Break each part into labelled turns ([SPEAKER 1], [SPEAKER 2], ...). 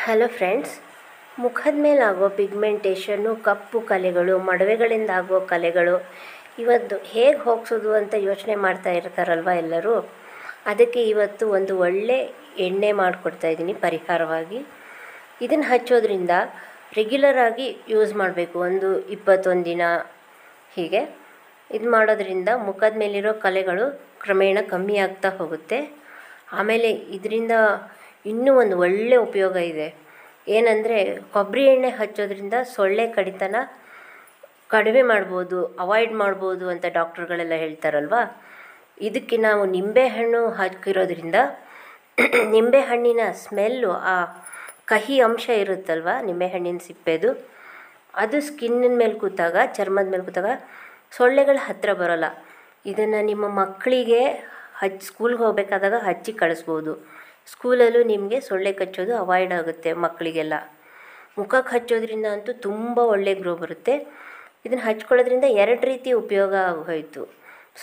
[SPEAKER 1] Hello friends, ಮುಖದ ಮೇಲೆ ಆಗೋ ಪಿಗ್ಮೆಂಟೇಷನ್ನು, ಕಪ್ಪು ಕಲೆಗಳು, ಮೊಡವೆಗಳಿಂದ ಆಗೋ ಕಲೆಗಳು ಇವತ್ತು ಹೇಗೆ ಹೋಗಿಸೋದು ಅಂತ ಯೋಚನೆ ಮಾಡ್ತಾ ಇರ್ತಾರಲ್ವ ಎಲ್ಲರೂ. ಅದಕ್ಕೆ ಇವತ್ತು ಒಂದು ಒಳ್ಳೆ ಎಣ್ಣೆ ಮಾಡಿಕೊಡ್ತಾಯಿದ್ದೀನಿ ಪರಿಹಾರವಾಗಿ. ಇದನ್ನು ಹಚ್ಚೋದ್ರಿಂದ ರೆಗ್ಯುಲರಾಗಿ ಯೂಸ್ ಮಾಡಬೇಕು, ಒಂದು 21 ದಿನ ಹೀಗೆ. ಇದು ಮಾಡೋದ್ರಿಂದ ಮುಖದ ಮೇಲಿರೋ ಕಲೆಗಳು ಕ್ರಮೇಣ ಕಮ್ಮಿ ಆಗ್ತಾ ಹೋಗುತ್ತೆ. ಆಮೇಲೆ ಇದರಿಂದ ಇನ್ನೂ ಒಂದು ಒಳ್ಳೆ ಉಪಯೋಗ ಇದೆ. ಏನಂದರೆ, ಕೊಬ್ಬರಿ ಎಣ್ಣೆ ಹಚ್ಚೋದ್ರಿಂದ ಸೊಳ್ಳೆ ಕಡಿತನ ಕಡಿಮೆ ಮಾಡ್ಬೋದು, ಅವಾಯ್ಡ್ ಮಾಡ್ಬೋದು ಅಂತ ಡಾಕ್ಟ್ರುಗಳೆಲ್ಲ ಹೇಳ್ತಾರಲ್ವ. ಇದಕ್ಕೆ ನಾವು ನಿಂಬೆಹಣ್ಣು ಹಾಕಿರೋದ್ರಿಂದ ನಿಂಬೆಹಣ್ಣಿನ ಸ್ಮೆಲ್ಲು, ಆ ಕಹಿ ಅಂಶ ಇರುತ್ತಲ್ವ ನಿಂಬೆಹಣ್ಣಿನ ಸಿಪ್ಪೆದು, ಅದು ಸ್ಕಿನ್ನಿನ ಮೇಲೆ ಕೂತಾಗ, ಚರ್ಮದ ಮೇಲೆ ಕೂತಾಗ ಸೊಳ್ಳೆಗಳ ಹತ್ತಿರ ಬರೋಲ್ಲ. ಇದನ್ನು ನಿಮ್ಮ ಮಕ್ಕಳಿಗೆ ಸ್ಕೂಲ್ಗೆ ಹೋಗಬೇಕಾದಾಗ ಹಚ್ಚಿ ಕಳಿಸ್ಬೋದು. ಸ್ಕೂಲಲ್ಲೂ ನಿಮಗೆ ಸೊಳ್ಳೆ ಕಚ್ಚೋದು ಅವಾಯ್ಡ್ ಆಗುತ್ತೆ ಮಕ್ಕಳಿಗೆಲ್ಲ. ಮುಖಕ್ಕೆ ಹಚ್ಚೋದ್ರಿಂದ ಅಂತೂ ತುಂಬ ಒಳ್ಳೆ ಗ್ಲೋ ಬರುತ್ತೆ. ಇದನ್ನು ಹಚ್ಕೊಳ್ಳೋದ್ರಿಂದ 2 ರೀತಿ ಉಪಯೋಗ ಆಗೋಯ್ತು.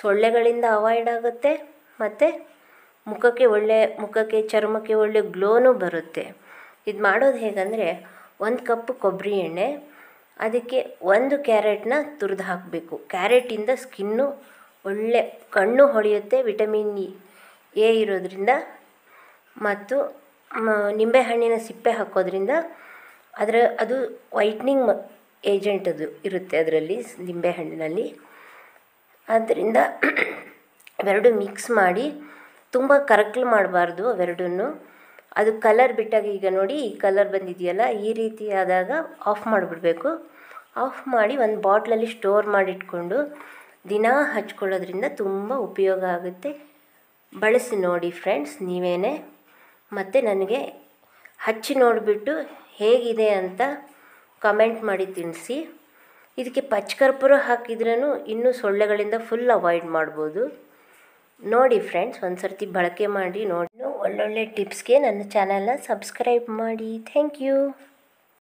[SPEAKER 1] ಸೊಳ್ಳೆಗಳಿಂದ ಅವಾಯ್ಡ್ ಆಗುತ್ತೆ ಮತ್ತು ಮುಖಕ್ಕೆ ಚರ್ಮಕ್ಕೆ ಒಳ್ಳೆ ಗ್ಲೋನೂ ಬರುತ್ತೆ. ಇದು ಮಾಡೋದು ಹೇಗೆಂದರೆ, 1 ಕಪ್ ಕೊಬ್ಬರಿ ಎಣ್ಣೆ, ಅದಕ್ಕೆ 1 ಕ್ಯಾರೆಟ್ನ ತುರಿದು ಹಾಕಬೇಕು. ಕ್ಯಾರೆಟಿಂದ ಸ್ಕಿನ್ನು ಒಳ್ಳೆ ಕಣ್ಣು ಹೊಳೆಯುತ್ತೆ, ವಿಟಮಿನ್ ಎ ಇರೋದ್ರಿಂದ. ಮತ್ತು ನಿಂಬೆಹಣ್ಣಿನ ಸಿಪ್ಪೆ ಹಾಕೋದ್ರಿಂದ ಅದು ವೈಟ್ನಿಂಗ್ ಏಜೆಂಟ್ ಅದು ಇರುತ್ತೆ ಅದರಲ್ಲಿ, ನಿಂಬೆಹಣ್ಣಿನಲ್ಲಿ. ಆದ್ದರಿಂದ ಅವೆರಡು ಮಿಕ್ಸ್ ಮಾಡಿ, ತುಂಬ ಕರಕಲು ಮಾಡಬಾರ್ದು ಅವೆರಡನ್ನು. ಅದು ಕಲರ್ ಬಿಟ್ಟಾಗ, ಈಗ ನೋಡಿ ಈ ಕಲರ್ ಬಂದಿದೆಯಲ್ಲ, ಈ ರೀತಿ ಆದಾಗ ಆಫ್ ಮಾಡಿಬಿಡಬೇಕು. ಆಫ್ ಮಾಡಿ ಒಂದು ಬಾಟ್ಲಲ್ಲಿ ಸ್ಟೋರ್ ಮಾಡಿಟ್ಕೊಂಡು ದಿನಾ ಹಚ್ಕೊಳ್ಳೋದ್ರಿಂದ ತುಂಬ ಉಪಯೋಗ ಆಗುತ್ತೆ. ಬಳಸಿ ನೋಡಿ ಫ್ರೆಂಡ್ಸ್ ನೀವೇನೇ. ಮತ್ತು ನನಗೆ ಹಚ್ಚಿ ನೋಡಿಬಿಟ್ಟು ಹೇಗಿದೆ ಅಂತ ಕಮೆಂಟ್ ಮಾಡಿ ತಿಳಿಸಿ. ಇದಕ್ಕೆ ಪಚ್ಚಕರ್ಪೂರ ಹಾಕಿದ್ರೂ ಇನ್ನೂ ಸೊಳ್ಳೆಗಳಿಂದ ಫುಲ್ ಅವಾಯ್ಡ್ ಮಾಡ್ಬೋದು. ನೋಡಿ ಫ್ರೆಂಡ್ಸ್, ಒಂದು ಸರ್ತಿ ಬಳಕೆ ಮಾಡಿ ನೋಡಿ. ಒಳ್ಳೊಳ್ಳೆ ಟಿಪ್ಸ್ಗೆ ನನ್ನ ಚಾನಲ್ನ ಸಬ್ಸ್ಕ್ರೈಬ್ ಮಾಡಿ. Thank you.